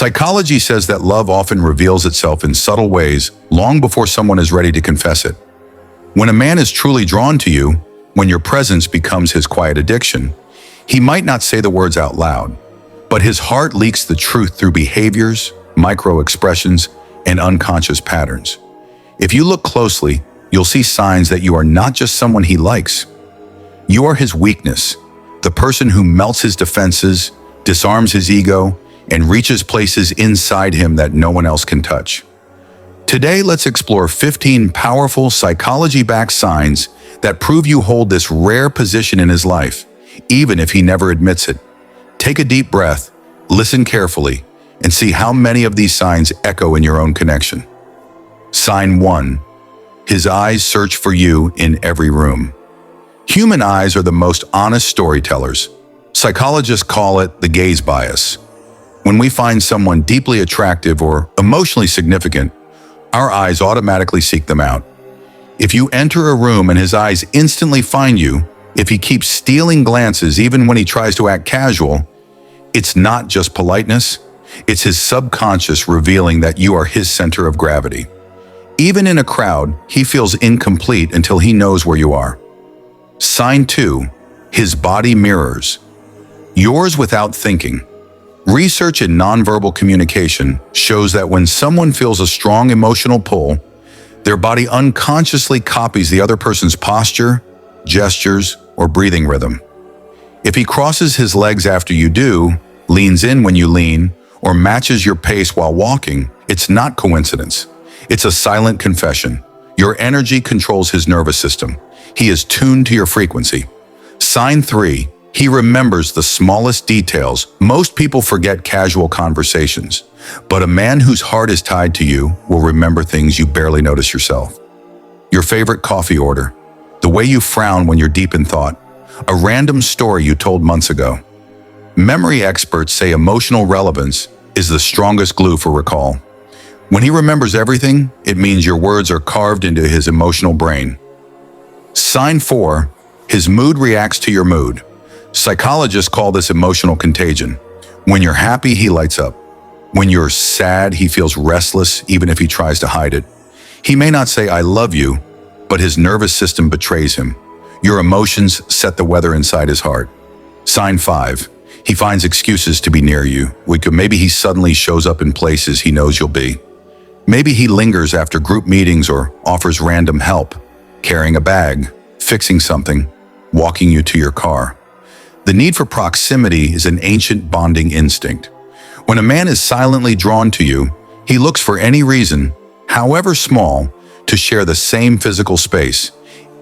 Psychology says that love often reveals itself in subtle ways long before someone is ready to confess it. When a man is truly drawn to you, when your presence becomes his quiet addiction, he might not say the words out loud, but his heart leaks the truth through behaviors, micro-expressions, and unconscious patterns. If you look closely, you'll see signs that you are not just someone he likes. You are his weakness, the person who melts his defenses, disarms his ego, and reaches places inside him that no one else can touch. Today, let's explore 15 powerful psychology-backed signs that prove you hold this rare position in his life, even if he never admits it. Take a deep breath, listen carefully, and see how many of these signs echo in your own connection. Sign 1. His eyes search for you in every room. Human eyes are the most honest storytellers. Psychologists call it the gaze bias. When we find someone deeply attractive or emotionally significant, our eyes automatically seek them out. If you enter a room and his eyes instantly find you, if he keeps stealing glances even when he tries to act casual, it's not just politeness, it's his subconscious revealing that you are his center of gravity. Even in a crowd, he feels incomplete until he knows where you are. Sign 2. His body mirrors yours without thinking. Research in nonverbal communication shows that when someone feels a strong emotional pull, their body unconsciously copies the other person's posture, gestures, or breathing rhythm. If he crosses his legs after you do, leans in when you lean, or matches your pace while walking, it's not coincidence. It's a silent confession. Your energy controls his nervous system. He is tuned to your frequency. Sign 3. He remembers the smallest details. Most people forget casual conversations, but a man whose heart is tied to you will remember things you barely notice yourself. Your favorite coffee order, the way you frown when you're deep in thought, a random story you told months ago. Memory experts say emotional relevance is the strongest glue for recall. When he remembers everything, it means your words are carved into his emotional brain. Sign 4. His mood reacts to your mood. Psychologists call this emotional contagion. When you're happy, he lights up. When you're sad, he feels restless, even if he tries to hide it. He may not say, "I love you," but his nervous system betrays him. Your emotions set the weather inside his heart. Sign 5. He finds excuses to be near you. Maybe he suddenly shows up in places he knows you'll be. Maybe he lingers after group meetings or offers random help, carrying a bag, fixing something, walking you to your car. The need for proximity is an ancient bonding instinct. When a man is silently drawn to you, he looks for any reason, however small, to share the same physical space.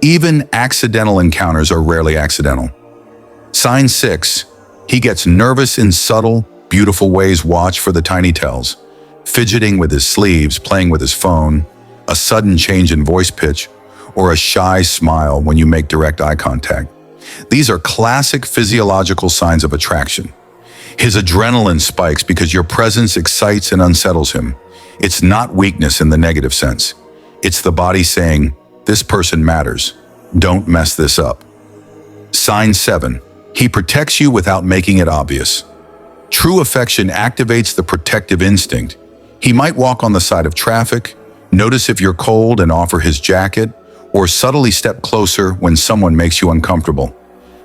Even accidental encounters are rarely accidental. Sign 6. He gets nervous in subtle, beautiful ways. Watch for the tiny tells. Fidgeting with his sleeves, playing with his phone, a sudden change in voice pitch, or a shy smile when you make direct eye contact. These are classic physiological signs of attraction. His adrenaline spikes because your presence excites and unsettles him. It's not weakness in the negative sense. It's the body saying, "This person matters. Don't mess this up." Sign 7. He protects you without making it obvious. True affection activates the protective instinct. He might walk on the side of traffic, notice if you're cold and offer his jacket, or subtly step closer when someone makes you uncomfortable.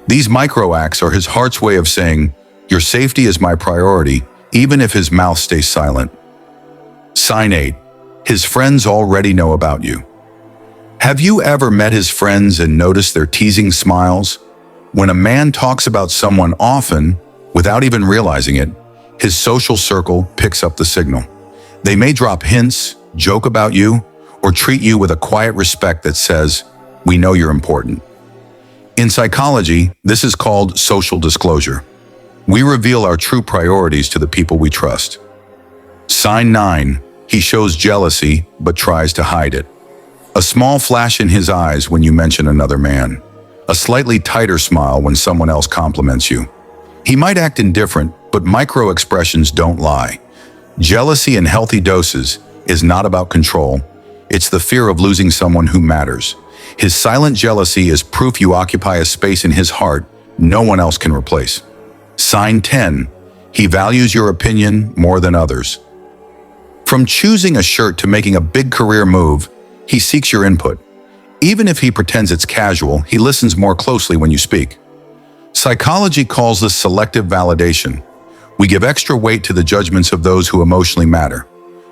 These micro-acts are his heart's way of saying, "Your safety is my priority," even if his mouth stays silent. Sign 8. His friends already know about you. Have you ever met his friends and noticed their teasing smiles? When a man talks about someone often, without even realizing it, his social circle picks up the signal. They may drop hints, joke about you, or treat you with a quiet respect that says, "We know you're important." In psychology, this is called social disclosure. We reveal our true priorities to the people we trust. Sign 9. He shows jealousy, but tries to hide it. A small flash in his eyes when you mention another man. A slightly tighter smile when someone else compliments you. He might act indifferent, but micro-expressions don't lie. Jealousy in healthy doses is not about control. It's the fear of losing someone who matters. His silent jealousy is proof you occupy a space in his heart no one else can replace. Sign 10. He values your opinion more than others. From choosing a shirt to making a big career move, he seeks your input. Even if he pretends it's casual, he listens more closely when you speak. Psychology calls this selective validation. We give extra weight to the judgments of those who emotionally matter.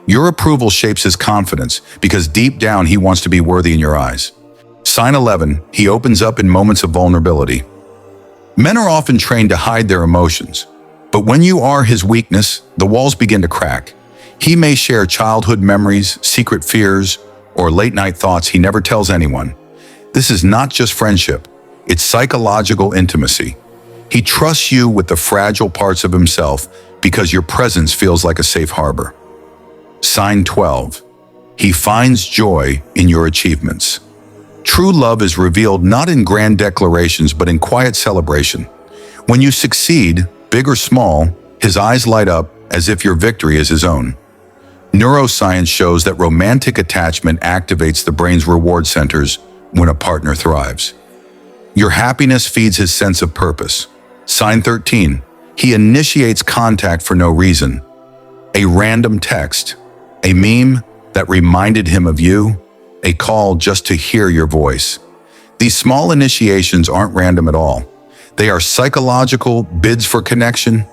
Your approval shapes his confidence because deep down he wants to be worthy in your eyes. Sign 11, he opens up in moments of vulnerability. Men are often trained to hide their emotions, but when you are his weakness, the walls begin to crack. He may share childhood memories, secret fears, or late-night thoughts he never tells anyone. This is not just friendship, it's psychological intimacy. He trusts you with the fragile parts of himself because your presence feels like a safe harbor. Sign 12. He finds joy in your achievements. True love is revealed not in grand declarations but in quiet celebration. When you succeed, big or small, his eyes light up as if your victory is his own. Neuroscience shows that romantic attachment activates the brain's reward centers when a partner thrives. Your happiness feeds his sense of purpose. Sign 13. He initiates contact for no reason. A random text, a meme that reminded him of you, a call just to hear your voice. These small initiations aren't random at all. They are psychological bids for connection,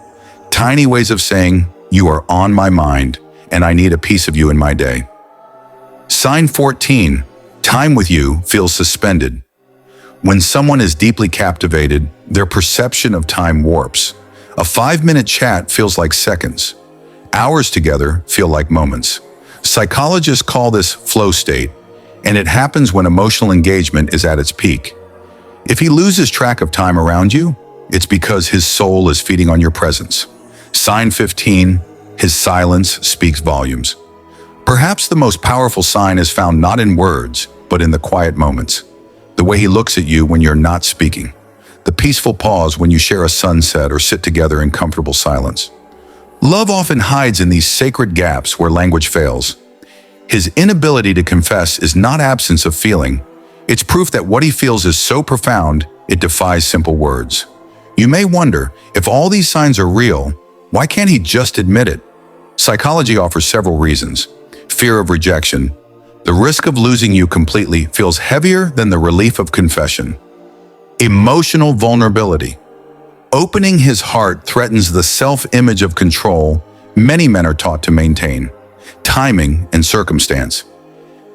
tiny ways of saying, "You are on my mind, and I need a piece of you in my day." Sign 14. Time with you feels suspended. When someone is deeply captivated, their perception of time warps. A 5-minute chat feels like seconds. Hours together feel like moments. Psychologists call this flow state, and it happens when emotional engagement is at its peak. If he loses track of time around you, it's because his soul is feeding on your presence. Sign 15. His silence speaks volumes. Perhaps the most powerful sign is found not in words, but in the quiet moments. The way he looks at you when you're not speaking. The peaceful pause when you share a sunset or sit together in comfortable silence. Love often hides in these sacred gaps where language fails. His inability to confess is not absence of feeling. It's proof that what he feels is so profound, it defies simple words. You may wonder, if all these signs are real, why can't he just admit it? Psychology offers several reasons. Fear of rejection. The risk of losing you completely feels heavier than the relief of confession. Emotional vulnerability. Opening his heart threatens the self-image of control many men are taught to maintain. Timing and circumstance.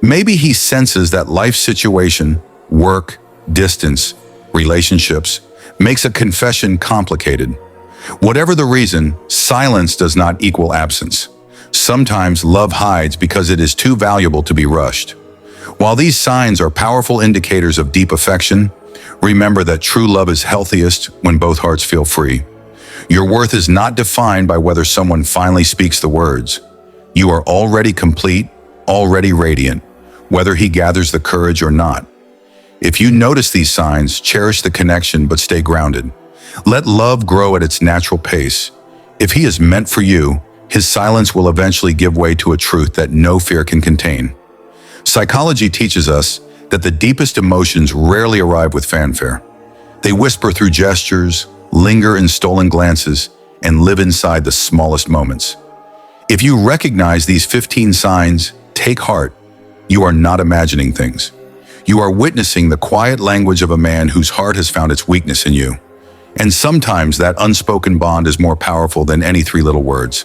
Maybe he senses that life situation, work, distance, relationships, makes a confession complicated. Whatever the reason, silence does not equal absence. Sometimes love hides because it is too valuable to be rushed. While these signs are powerful indicators of deep affection, remember that true love is healthiest when both hearts feel free. Your worth is not defined by whether someone finally speaks the words. You are already complete, already radiant, whether he gathers the courage or not. If you notice these signs, cherish the connection but stay grounded. Let love grow at its natural pace. If he is meant for you, his silence will eventually give way to a truth that no fear can contain. Psychology teaches us that the deepest emotions rarely arrive with fanfare. They whisper through gestures, linger in stolen glances, and live inside the smallest moments. If you recognize these 15 signs, take heart. You are not imagining things. You are witnessing the quiet language of a man whose heart has found its weakness in you. And sometimes that unspoken bond is more powerful than any 3 little words.